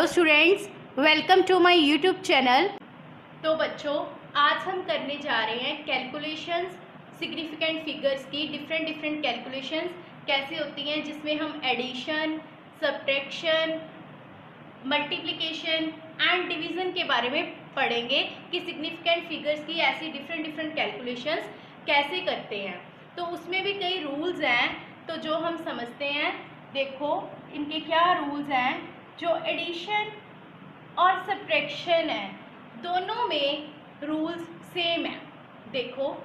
Students, welcome to my YouTube channel. तो बच्चों, आज हम करने जा रहे हैं कैलकुलेशंस सिग्निफिकेंट फिगर्स की। डिफरेंट कैलकुलेशंस कैसे होती हैं, जिसमें हम addition, subtraction, multiplication and division के बारे में पढ़ेंगे कि सिग्निफिकेंट फिगर्स की ऐसी डिफरेंट कैलकुलेशंस कैसे करते हैं। तो उसमें भी कई रूल्स हैं, तो जो हम समझते हैं। देखो इनके क्या रूल्स हैं। जो एडिशन और सब्ट्रैक्शन है, दोनों में रूल्स सेम है। देखो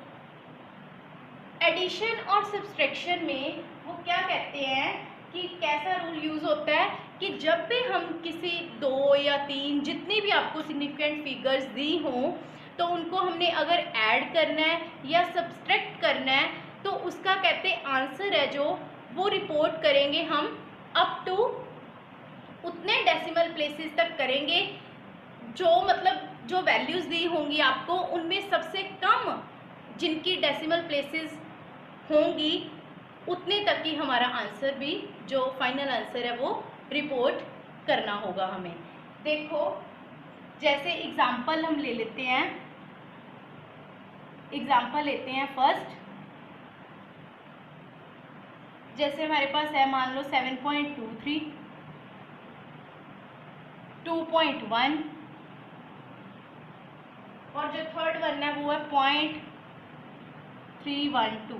एडिशन और सब्ट्रैक्शन में वो क्या कहते हैं कि कैसा रूल यूज़ होता है कि जब भी हम किसी 2 या 3 जितनी भी आपको सिग्निफिकेंट फिगर्स दी हों, तो उनको हमने अगर ऐड करना है या सब्ट्रैक्ट करना है, तो उसका कहते हैं आंसर है जो वो रिपोर्ट करेंगे हम अप टू उतने डेसिमल प्लेसेस तक करेंगे, जो मतलब जो वैल्यूज़ दी होंगी आपको उनमें सबसे कम जिनकी डेसिमल प्लेसेस होंगी उतने तक ही हमारा आंसर भी जो फाइनल आंसर है वो रिपोर्ट करना होगा हमें। देखो जैसे एग्जांपल हम ले लेते हैं। एग्जांपल लेते हैं फर्स्ट। जैसे हमारे पास है, मान लो 7.23, 2.1 और जो थर्ड वन है वो है 0.312।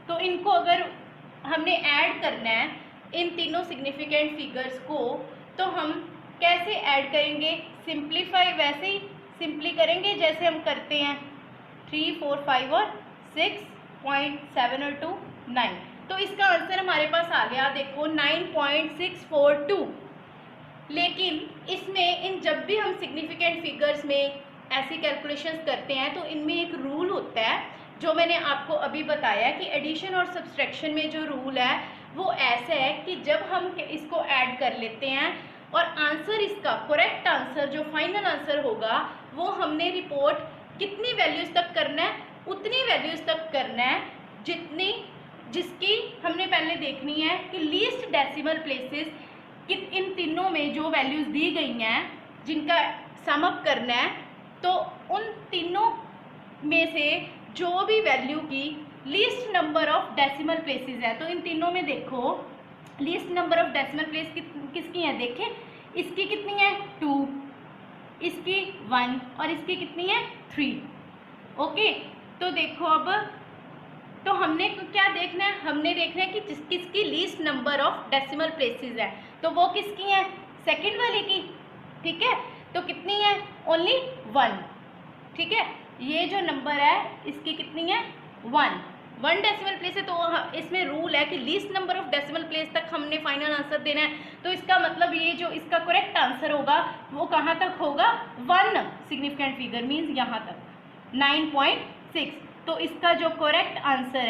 तो इनको अगर हमने ऐड करना है इन तीनों सिग्निफिकेंट फिगर्स को, तो हम कैसे ऐड करेंगे? सिंप्लीफाई वैसे ही सिंपली करेंगे जैसे हम करते हैं 3, 4, 5 और 6.7 और 2, 9। तो इसका आंसर हमारे पास आ गया, देखो 9.642। लेकिन इसमें इन जब भी हम सिग्निफिकेंट फिगर्स में ऐसी कैलकुलेशंस करते हैं तो इनमें एक रूल होता है जो मैंने आपको अभी बताया कि एडिशन और सब्ट्रैक्शन में जो रूल है वो ऐसा है कि जब हम इसको ऐड कर लेते हैं और आंसर इसका करेक्ट आंसर जो फाइनल आंसर होगा वो हमने रिपोर्ट कितनी वैल्यूज़ तक करना है, उतनी वैल्यूज़ तक करना है जिसकी हमने पहले देखनी है कि लीस्ट डेसिमल प्लेसेस इन तीनों में जो वैल्यूज़ दी गई हैं जिनका सम अप करना है, तो उन तीनों में से जो भी वैल्यू की least number of decimal places है, तो इन तीनों में देखो least number of decimal place किसकी है। देखें इसकी कितनी है 2, इसकी 1 और इसकी कितनी है 3। ओके, तो देखो अब तो हमने क्या देखना है, हमने देखना है कि किसकी least number of decimal places है, तो वो किसकी है सेकंड वाले की। ठीक है, तो कितनी है ओनली 1। ठीक है, ये जो नंबर है इसकी कितनी है 1 डेसिमल प्लेस है। तो इसमें रूल है कि least number of decimal place तक हमने फाइनल आंसर देना है। तो इसका मतलब ये जो इसका करेक्ट आंसर होगा वो कहाँ तक होगा 1 सिग्निफिकेंट फिगर मीन्स यहाँ तक 9.6। तो इसका जो करेक्ट आंसर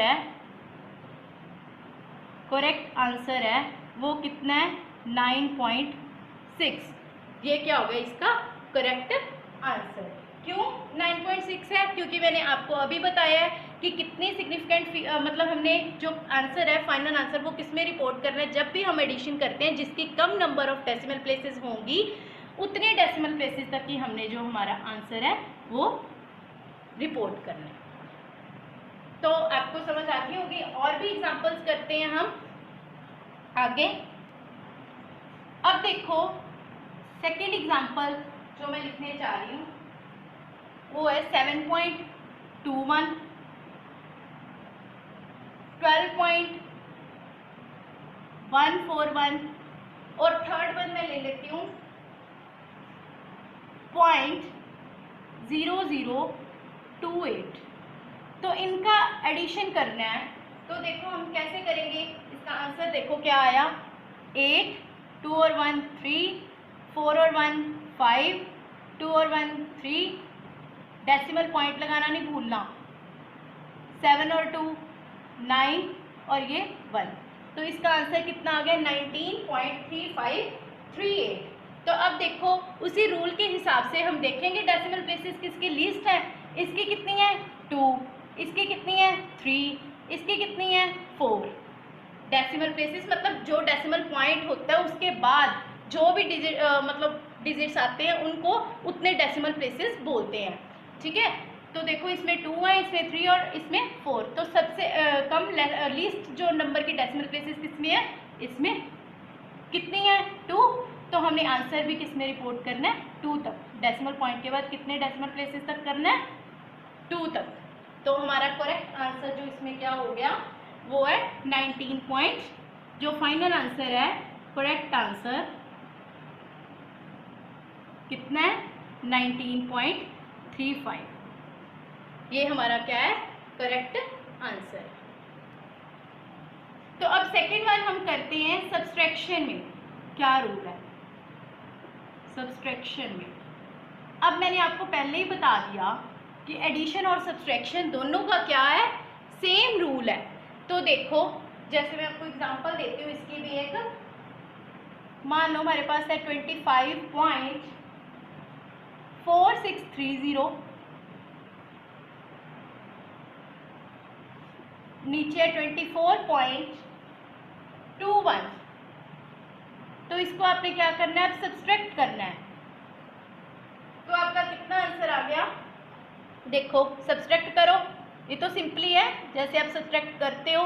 है वो कितना है 9.6। ये क्या हो गया इसका करेक्ट आंसर। क्यों 9.6 है? क्योंकि मैंने आपको अभी बताया है कि कितनी सिग्निफिकेंट मतलब हमने जो आंसर है फाइनल आंसर वो किस में रिपोर्ट करना है। जब भी हम एडिशन करते हैं जिसकी कम नंबर ऑफ डेसिमल प्लेसेस होंगी उतने डेसिमल प्लेसेस तक ही हमने जो हमारा आंसर है वो रिपोर्ट करना है। तो आपको समझ आ गई होगी। और भी एग्जांपल्स करते हैं हम आगे। अब देखो सेकेंड एग्जांपल जो मैं लिखने जा रही हूँ वो है 7.21, 12.141 और थर्ड वन मैं ले लेती हूँ 0.0028। तो इनका एडिशन करना है, तो देखो हम कैसे करेंगे। इसका आंसर देखो क्या आया 8, 2 और 1 3, 4 और 1 5, 2 और 1 3, डेसिमल पॉइंट लगाना नहीं भूलना, 7 और 2 9 और ये 1। तो इसका आंसर कितना आ गया 19.3538। तो अब देखो उसी रूल के हिसाब से हम देखेंगे डेसिमल प्लेसेस किसकी लीस्ट है। इसकी कितनी है 2, इसकी कितनी है 3, इसकी कितनी है 4। डेसिमल प्लेसेस मतलब जो डेसिमल पॉइंट होता है उसके बाद जो भी डिजिट्स आते हैं उनको उतने डेसिमल प्लेसेस बोलते हैं, ठीक है। तो देखो इसमें 2 है, इसमें 3 और इसमें 4, तो सबसे कम लीस्ट जो नंबर की डेसिमल प्लेसेस किसमें है, इसमें कितनी है 2, तो हमने आंसर भी किसमें रिपोर्ट करना है 2 तक। डेसिमल पॉइंट के बाद कितने डेसिमल प्लेसेस तक करना है 2 तक। तो हमारा करेक्ट आंसर जो इसमें क्या हो गया वो है 19 पॉइंट, जो फाइनल आंसर है करेक्ट आंसर कितना है 19.35, ये हमारा क्या है करेक्ट आंसर। तो अब सेकेंड वन हम करते हैं सब्सट्रैक्शन में क्या रूल है। सब्सट्रैक्शन में अब मैंने आपको पहले ही बता दिया कि एडिशन और सब्सट्रैक्शन दोनों का क्या है सेम रूल है। तो देखो जैसे मैं आपको एग्जांपल देती हूँ इसकी भी एक, मान लो हमारे पास है 25.4630, नीचे 24.21, तो इसको आपने क्या करना है अब सब्सट्रैक्ट करना है। तो आपका कितना आंसर आ गया, देखो सब्सट्रैक्ट करो, ये तो सिंपली है जैसे आप सब्सट्रैक्ट करते हो।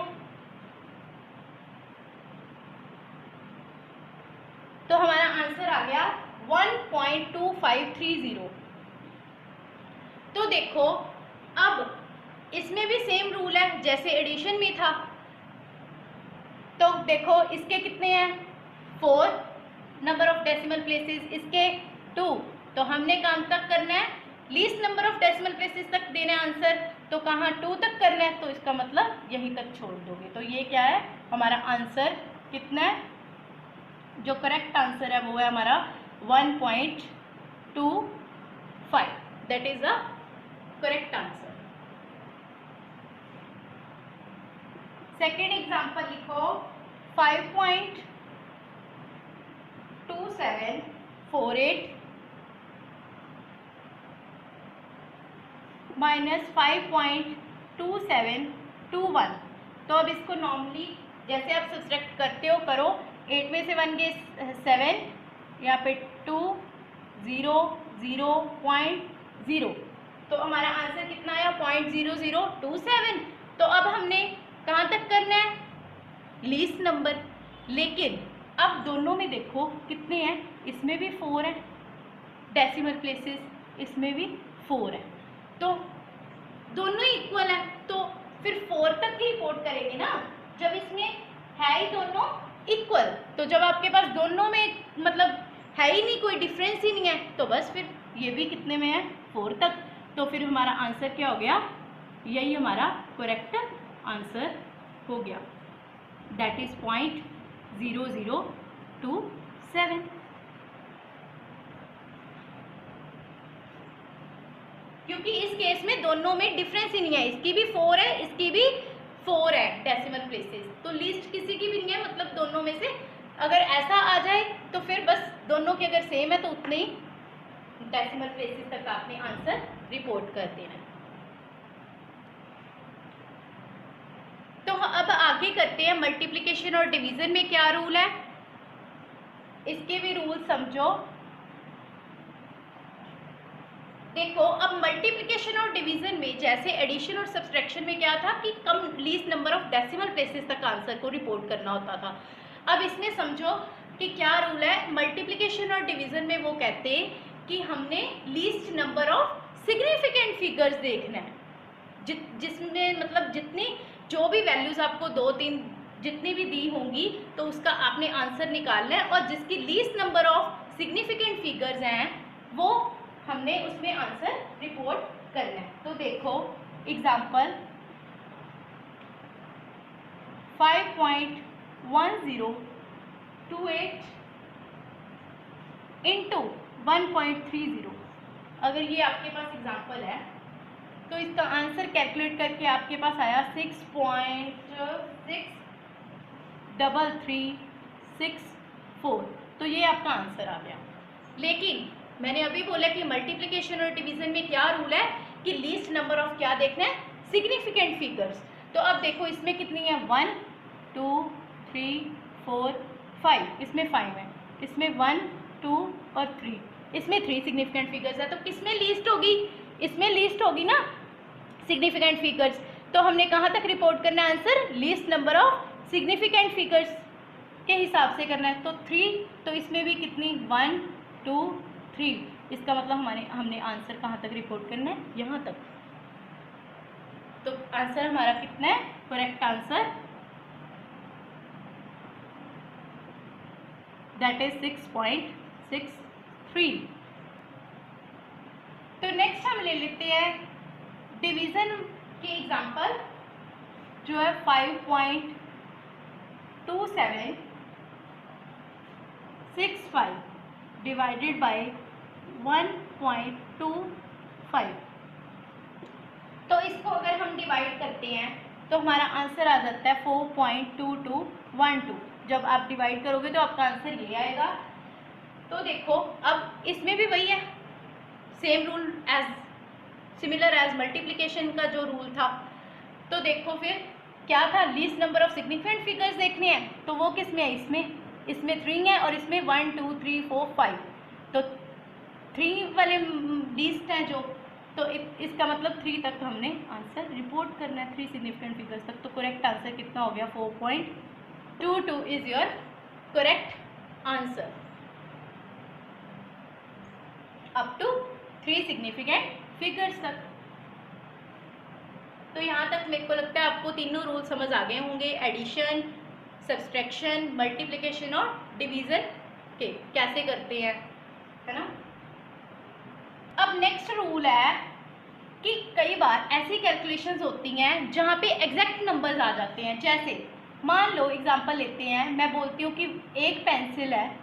तो हमारा आंसर आ गया 1.2530। तो देखो अब इसमें भी सेम रूल है जैसे एडिशन में था। तो देखो इसके कितने हैं 4 नंबर ऑफ डेसिमल प्लेसेस, इसके 2, तो हमने कहाँ तक करना है least number of decimal places तक देना है आंसर, तो कहाँ 2 तक करना है, तो इसका मतलब यहीं तक छोड़ दोगे। तो ये क्या है हमारा आंसर कितना है, जो करेक्ट आंसर है वो है हमारा 1.25, that is the correct answer. Second example लिखो 5.2748 माइनस 5.2721। तो अब इसको नॉर्मली जैसे आप सब्सट्रैक्ट करते हो करो, 8 में से 1 गए 7, यहाँ पे 2 0 0.0, तो हमारा आंसर कितना आया 0.0027। तो अब हमने कहाँ तक करना है लीस्ट नंबर, लेकिन अब दोनों में देखो कितने हैं, इसमें भी 4 है डेसिमल प्लेसेस, इसमें भी 4 है, तो दोनों इक्वल है, तो फिर 4 तक ही रिपोर्ट करेंगे ना जब इसमें है ही दोनों इक्वल। तो जब आपके पास दोनों में मतलब है ही नहीं, कोई डिफरेंस ही नहीं है, तो बस फिर ये भी कितने में है 4 तक। तो फिर हमारा आंसर क्या हो गया, यही हमारा करेक्ट आंसर हो गया, दैट इज 0.0027। क्योंकि इस केस में दोनों में डिफरेंस ही नहीं है, इसकी भी 4 है इसकी भी 4 है डेसिमल प्लेसेस, तो लीस्ट किसी की भी नहीं है, मतलब दोनों में से अगर ऐसा आ जाए तो फिर बस दोनों के अगर सेम है तो उतने ही डेसिमल प्लेसेस तक आपने आंसर रिपोर्ट कर देना। तो अब आगे करते हैं मल्टीप्लिकेशन और डिवीजन में क्या रूल है, इसके भी रूल समझो। देखो अब मल्टीप्लिकेशन और डिवीजन में जैसे एडिशन और सब्सट्रैक्शन में क्या था कि कम least number of decimal places तक आंसर को रिपोर्ट करना होता था। अब इसमें समझो कि क्या रूल है, मल्टीप्लिकेशन और डिवीजन में वो कहते हैं कि हमने least number of significant figures देखना है, जिसमें मतलब जितनी जो भी वैल्यूज आपको 2-3 जितनी भी दी होंगी तो उसका आपने आंसर निकालना है, और जिसकी least number of significant figures हैं वो हमने उसमें आंसर रिपोर्ट करना है। तो देखो एग्जाम्पल 5.1028 इंटू 1.30, अगर ये आपके पास एग्जाम्पल है तो इसका आंसर कैलकुलेट करके आपके पास आया 6.6334, तो ये आपका आंसर आ गया। लेकिन मैंने अभी बोला कि मल्टीप्लिकेशन और डिवीजन में क्या रूल है कि लीस्ट नंबर ऑफ क्या देखना है सिग्निफिकेंट फिगर्स। तो अब देखो इसमें कितनी है 1 2 3 4 5, इसमें 5 है, इसमें 1 2 और 3, इसमें 3 सिग्निफिकेंट फिगर्स है। तो किसमें लीस्ट होगी? इसमें लीस्ट होगी ना सिग्निफिकेंट फिगर्स। तो हमने कहाँ तक रिपोर्ट करना है answer? Least number of significant figures के हिसाब से करना है। तो 3, तो इसमें भी कितनी? 1 2 3, इसका मतलब हमने आंसर कहाँ तक रिपोर्ट करना है? यहाँ तक। तो आंसर हमारा कितना है? Correct answer that is 6.63। तो नेक्स्ट हम ले लेते हैं डिवीजन के एग्जांपल, जो है 5.2765 डिवाइडेड बाय 1.25। तो इसको अगर हम डिवाइड करते हैं तो हमारा आंसर आ जाता है 4.2212। जब आप डिवाइड करोगे तो आपका आंसर ये आएगा। तो देखो अब इसमें भी वही है, same rule as similar as multiplication का जो रूल था। तो देखो फिर क्या था? Least number of significant figures देखने हैं, तो वो किस में है? इसमें 3 है और इसमें 1 2 3 4 5। तो 3 वाले लीस्ट हैं जो, तो इसका मतलब 3 तक हमने आंसर रिपोर्ट करना है, 3 सिग्निफिकेंट फिगर्स तक। तो करेक्ट आंसर कितना हो गया? 4.22 is your correct answer up to 3 significant figures तक। तो यहाँ तक मेरे को लगता है आपको तीनों रूल समझ आ गए होंगे, एडिशन, सब्सट्रैक्शन, मल्टीप्लिकेशन और डिवीजन के कैसे करते हैं, है ना। अब नेक्स्ट रूल है कि कई बार ऐसी कैलकुलेशंस होती हैं जहाँ पे एग्जैक्ट नंबर्स आ जाते हैं। जैसे मान लो एग्जांपल लेते हैं, मैं बोलती हूँ कि एक पेंसिल है,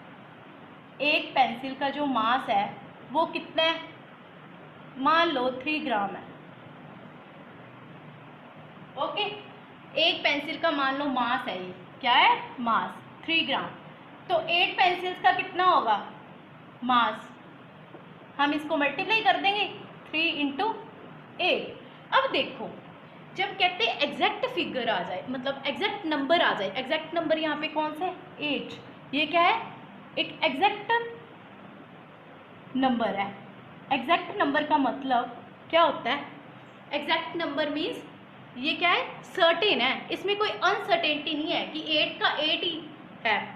एक पेंसिल का जो मास है वो कितना है? मान लो 3 ग्राम है। ओके, एक पेंसिल का मान लो मास है, ये क्या है? मास 3 ग्राम। तो 8 पेंसिल्स का कितना होगा मास? हम इसको मल्टीप्लाई कर देंगे, 3 × 8। अब देखो जब कहते हैं एग्जैक्ट फिगर आ जाए, मतलब एग्जैक्ट नंबर आ जाए, एग्जैक्ट नंबर यहाँ पे कौन सा है? 8। ये क्या है? एक एग्जैक्ट नंबर है। एग्जैक्ट नंबर का मतलब क्या होता है? एग्जैक्ट नंबर मीन्स ये क्या है? सर्टेन है, इसमें कोई अनसर्टेनिटी नहीं है कि 8 का 8 ही है।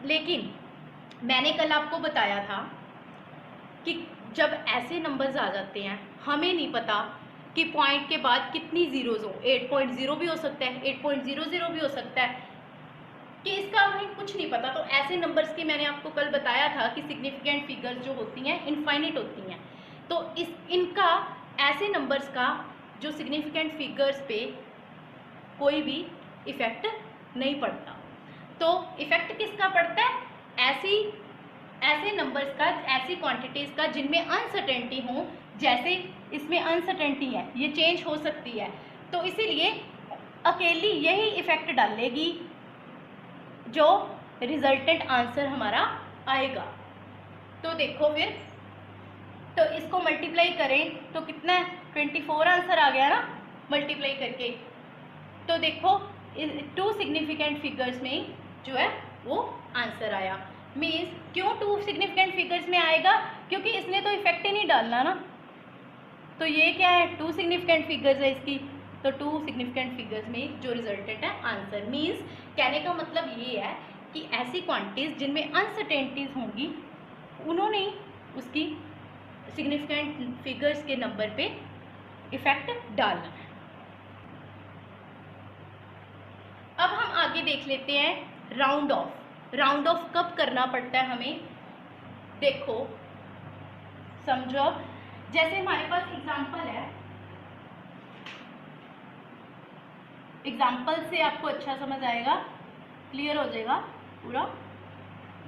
लेकिन मैंने कल आपको बताया था कि जब ऐसे नंबर्स आ जाते हैं, हमें नहीं पता कि पॉइंट के बाद कितनी जीरोज हो, 8.0 भी हो सकता है, 8.00 भी हो सकता है, कि इसका हमें कुछ नहीं पता। तो ऐसे नंबर्स की मैंने आपको कल बताया था कि सिग्निफिकेंट फिगर्स जो होती हैं इनफाइनिट होती हैं। तो इनका ऐसे नंबर्स का जो सिग्निफिकेंट फिगर्स पे कोई भी इफेक्ट नहीं पड़ता। तो इफेक्ट किसका पड़ता है? ऐसे नंबर्स का, ऐसी क्वांटिटीज का जिनमें अनसर्टेनिटी हो। जैसे इसमें अनसर्टेनिटी है, ये चेंज हो सकती है, तो इसीलिए अकेली यही इफेक्ट डालेगी जो रिजल्टेंट आंसर हमारा आएगा। तो देखो फिर, तो इसको मल्टीप्लाई करें तो कितना है? 24 आंसर आ गया ना मल्टीप्लाई करके। तो देखो 2 सिग्निफिकेंट फिगर्स में जो है वो आंसर आया। मीन्स क्यों 2 सिग्निफिकेंट फिगर्स में आएगा? क्योंकि इसने तो इफेक्ट ही नहीं डालना ना। तो ये क्या है? 2 सिग्निफिकेंट फिगर्स है इसकी, तो 2 सिग्निफिकेंट फिगर्स में जो रिजल्टेंट है आंसर। मीन्स कहने का मतलब ये है कि ऐसी क्वांटिटीज जिनमें अनसर्टेनिटीज होंगी उन्होंने उसकी सिग्निफिकेंट फिगर्स के नंबर पे इफेक्ट डालना है। अब हम आगे देख लेते हैं राउंड ऑफ। राउंड ऑफ कब करना पड़ता है हमें? देखो समझो, जैसे हमारे पास एग्जांपल है, एग्जांपल से आपको अच्छा समझ आएगा, क्लियर हो जाएगा पूरा।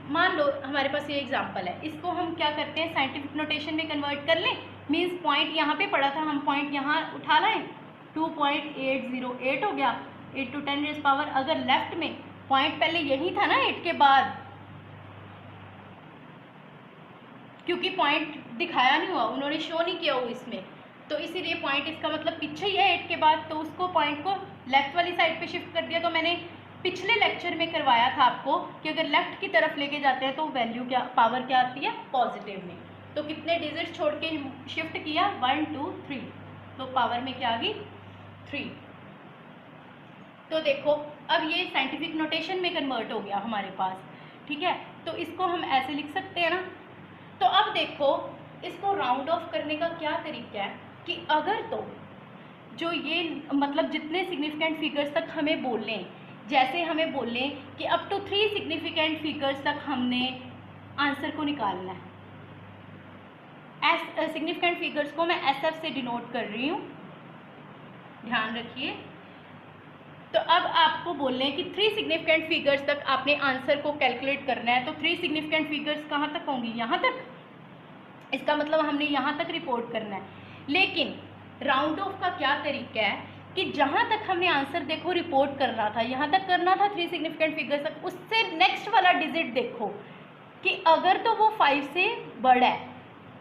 मान लो हमारे पास ये एग्जांपल है, इसको हम क्या करते हैं? साइंटिफिक नोटेशन में कन्वर्ट कर लें। मीन्स पॉइंट यहाँ पे पड़ा था, हम पॉइंट यहाँ उठा लाएं, 2.808 हो गया, 8 to 10 रेज़ पावर। अगर लेफ्ट में पॉइंट पहले यही था ना 8 के बाद, क्योंकि पॉइंट दिखाया नहीं हुआ, उन्होंने शो नहीं किया वो इसमें, तो इसीलिए पॉइंट इसका मतलब पीछे ही है 8 के बाद। तो उसको पॉइंट को लेफ्ट वाली साइड पे शिफ्ट कर दिया। तो मैंने पिछले लेक्चर में करवाया था आपको कि अगर लेफ्ट की तरफ लेके जाते हैं तो वैल्यू क्या, पावर क्या आती है, पॉजिटिव में। तो कितने डिजिट छोड़ के शिफ्ट किया, 1 2 3, तो पावर में क्या आ गई, 3। तो देखो अब ये साइंटिफिक नोटेशन में कन्वर्ट हो गया हमारे पास, ठीक है। तो इसको हम ऐसे लिख सकते हैं ना। तो अब देखो इसको राउंड ऑफ करने का क्या तरीका है कि अगर तो जो ये मतलब जितने सिग्निफिकेंट फिगर्स तक हमें बोलने, जैसे हमें बोलें कि अप टू 3 सिग्निफिकेंट फिगर्स तक हमने आंसर को निकालना है। सिग्निफिकेंट फिगर्स को मैं SF से डिनोट कर रही हूँ, ध्यान रखिए। तो अब आपको बोल रहे हैं कि 3 सिग्निफिकेंट फिगर्स तक आपने आंसर को कैलकुलेट करना है। तो 3 सिग्निफिकेंट फिगर्स कहाँ तक होंगी, यहाँ तक। इसका मतलब हमने यहाँ तक रिपोर्ट करना है। लेकिन राउंड ऑफ का क्या तरीका है कि जहाँ तक हमने आंसर देखो रिपोर्ट करना था, यहाँ तक करना था 3 सिग्निफिकेंट फिगर्स तक, उससे नेक्स्ट वाला डिजिट देखो कि अगर तो वो 5 से बड़ा है,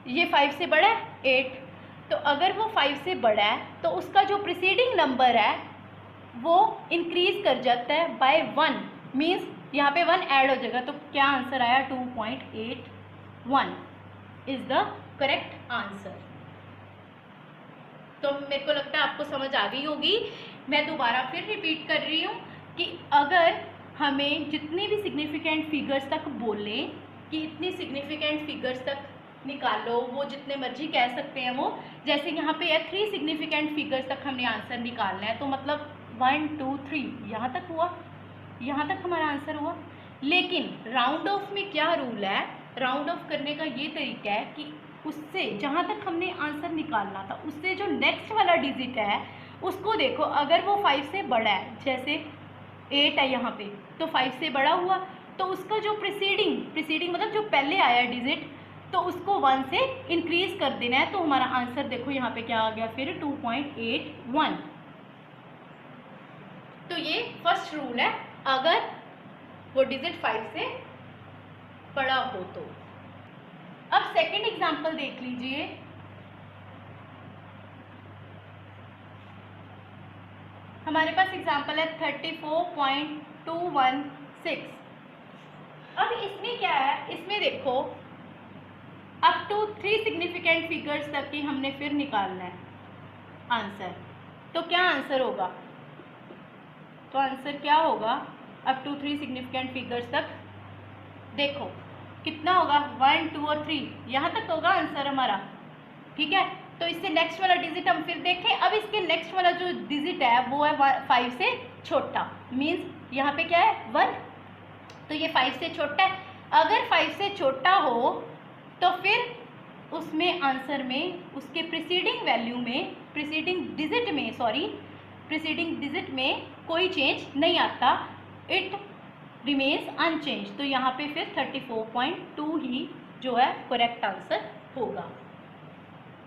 ये 5 से बड़ा है 8, तो अगर वो 5 से बड़ा है तो उसका जो प्रीसीडिंग नंबर है वो इंक्रीज कर जाता है बाय 1, मीन्स यहाँ पे 1 ऐड हो जाएगा। तो क्या आंसर आया, 2.81 इज द करेक्ट आंसर। तो मेरे को लगता है आपको समझ आ गई होगी। मैं दोबारा फिर रिपीट कर रही हूँ कि अगर हमें जितनी भी सिग्निफिकेंट फिगर्स तक बोले कि इतनी सिग्निफिकेंट फिगर्स तक निकालो, वो जितने मर्जी कह सकते हैं वो, जैसे यहाँ पे है 3 सिग्निफिकेंट फिगर्स तक हमने आंसर निकालना है, तो मतलब 1 2 3 यहाँ तक हुआ, यहाँ तक हमारा आंसर हुआ। लेकिन राउंड ऑफ में क्या रूल है, राउंड ऑफ करने का ये तरीका है कि उससे जहाँ तक हमने आंसर निकालना था उससे जो नेक्स्ट वाला डिजिट है उसको देखो, अगर वो 5 से बड़ा है, जैसे 8 है यहाँ पे, तो 5 से बड़ा हुआ, तो उसका जो प्रीसीडिंग मतलब जो पहले आया डिजिट, तो उसको 1 से इंक्रीज कर देना है। तो हमारा आंसर देखो यहाँ पे क्या आ गया फिर, 2.81। तो ये फर्स्ट रूल है अगर वो डिजिट 5 से बड़ा हो तो। अब सेकंड एग्जांपल देख लीजिए। हमारे पास एग्जांपल है 34.216। अब इसमें क्या है, इसमें देखो अप टू 3 सिग्निफिकेंट फिगर्स तक ही हमने फिर निकालना है आंसर। तो क्या आंसर होगा, तो आंसर क्या होगा अप टू 3 सिग्निफिकेंट फिगर्स तक, देखो कितना होगा, 1 2 और 3, यहाँ तक होगा आंसर हमारा, ठीक है। तो इससे नेक्स्ट वाला डिजिट हम फिर देखें। अब इसके नेक्स्ट वाला जो डिजिट है वो है 5 से छोटा, मीन्स यहाँ पे क्या है 1, तो ये 5 से छोटा है। अगर 5 से छोटा हो तो फिर उसमें आंसर में उसके प्रीसीडिंग वैल्यू में, प्रीसीडिंग डिजिट में कोई चेंज नहीं आता, इट रिमेन्स अनचेंज। तो यहाँ पे फिर 34.2 ही जो है करेक्ट आंसर होगा,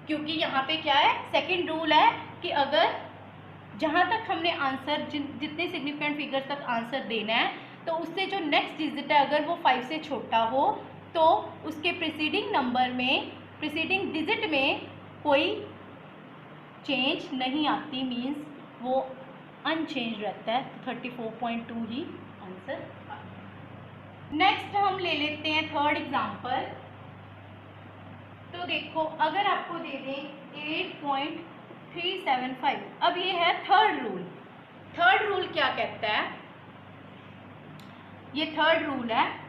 क्योंकि यहाँ पे क्या है, सेकंड रूल है कि अगर जहाँ तक हमने आंसर जितने सिग्निफिकेंट फिगर्स तक आंसर देना है, तो उससे जो नेक्स्ट डिजिट है अगर वो 5 से छोटा हो तो उसके प्रीसीडिंग नंबर में, प्रीसीडिंग डिजिट में कोई चेंज नहीं आती, मीन्स वो अनचेंज रहता है। 34.2 ही आंसर। नेक्स्ट हम ले लेते हैं थर्ड एग्जांपल। तो देखो अगर आपको दे दें 8.375, अब ये है थर्ड रूल। थर्ड रूल क्या कहता है, ये थर्ड रूल है,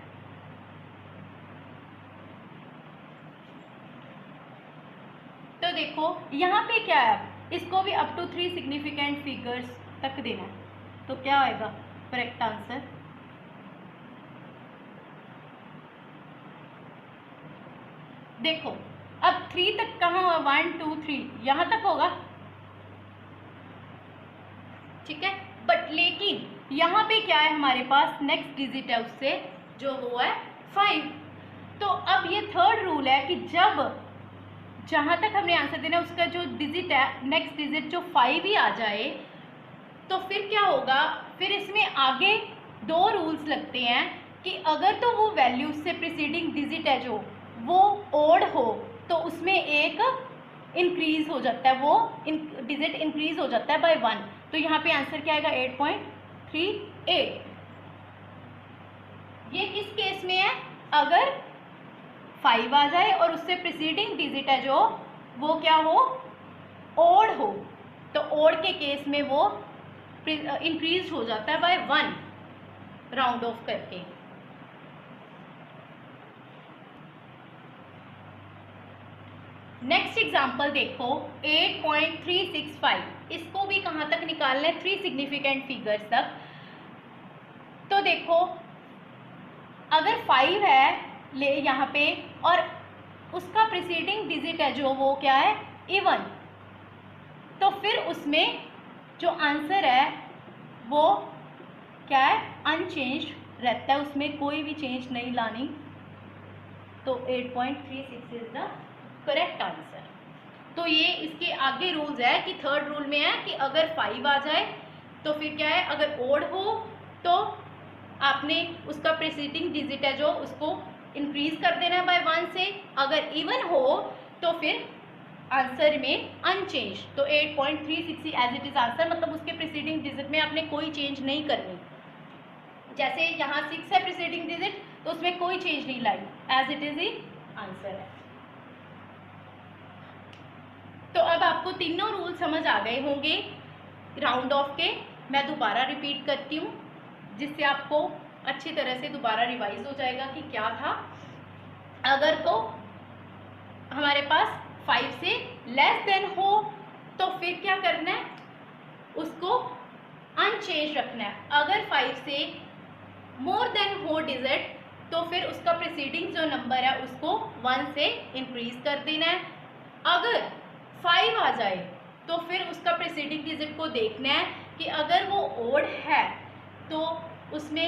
तो देखो यहाँ पे क्या है, इसको भी अप टू 3 सिग्निफिकेंट फिगर्स तक देना है। तो क्या आएगा करेक्ट आंसर, देखो अब 3 तक कहाँ हुआ, 1 2 3 यहाँ तक होगा, ठीक है। बट लेकिन यहाँ पे क्या है, हमारे पास नेक्स्ट डिजिट है उससे जो वो है 5। तो अब ये थर्ड रूल है कि जब जहाँ तक हमने आंसर देना है उसका जो डिजिट है, नेक्स्ट डिजिट जो 5 ही आ जाए, तो फिर क्या होगा, फिर इसमें आगे 2 रूल्स लगते हैं कि अगर तो वो वैल्यू से प्रीसीडिंग डिजिट है जो वो ओड हो तो उसमें एक इंक्रीज हो जाता है, वो डिजिट इंक्रीज हो जाता है बाय 1। तो यहाँ पे आंसर क्या आएगा 8.38। ये किस केस में है, अगर 5 आ जाए और उससे प्रीसीडिंग डिजिट है जो वो क्या हो, ओड हो, तो ओड के केस में वो इंक्रीज हो जाता है बाय 1 राउंड ऑफ करके। नेक्स्ट एग्जांपल देखो 8.365, इसको भी कहाँ तक निकालना है, 3 सिग्निफिकेंट फिगर्स तक। तो देखो अगर 5 है ले यहाँ पे और उसका प्रीसीडिंग डिजिट है जो वो क्या है, इवन, तो फिर उसमें जो आंसर है वो क्या है, अनचेंज्ड रहता है, उसमें कोई भी चेंज नहीं लानी। तो 8.36 इज द करेक्ट आंसर। तो ये इसके आगे रूल्स है कि थर्ड रूल में है कि अगर 5 आ जाए तो फिर क्या है, अगर ओड हो तो आपने उसका प्रीसीडिंग डिजिट है जो उसको इंक्रीज कर देना है बाय 1 से, अगर इवन हो तो फिर आंसर में अनचेंज। तो 8.36 एज इट इज आंसर, मतलब उसके प्रीसीडिंग डिजिट में आपने कोई चेंज नहीं करनी। जैसे यहाँ 6 है प्रीसीडिंग डिजिट तो उसमें कोई चेंज नहीं लाई, एज इट इज ही आंसर है। तो अब आपको तीनों रूल समझ आ गए होंगे राउंड ऑफ के। मैं दोबारा रिपीट करती हूँ जिससे आपको अच्छी तरह से दोबारा रिवाइज हो जाएगा कि क्या था। अगर तो हमारे पास 5 से लेस देन हो तो फिर क्या करना है, उसको अनचेंज रखना है। अगर 5 से मोर देन हो डिजिट तो फिर उसका प्रीसीडिंग जो नंबर है उसको 1 से इंक्रीज कर देना है। अगर 5 आ जाए तो फिर उसका प्रीसीडिंग डिजिट को देखना है कि अगर वो ओड है तो उसमें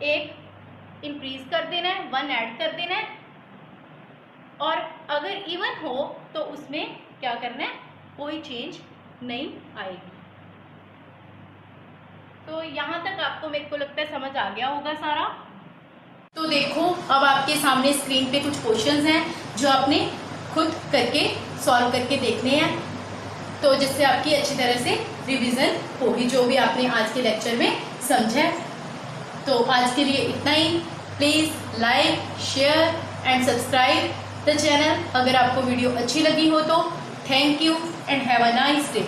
एक इंक्रीज कर देना है, 1 ऐड कर देना है, और अगर इवन हो तो उसमें क्या करना है, कोई चेंज नहीं आएगी। तो यहाँ तक आपको मेरे को लगता है समझ आ गया होगा सारा। तो देखो अब आपके सामने स्क्रीन पे कुछ क्वेश्चंस हैं जो आपने खुद करके सॉल्व करके देखने हैं, तो जिससे आपकी अच्छी तरह से रिवीजन होगी जो भी आपने आज के लेक्चर में समझा है। तो आज के लिए इतना ही। Please like, share and subscribe the channel. अगर आपको वीडियो अच्छी लगी हो तो thank you and have a nice day.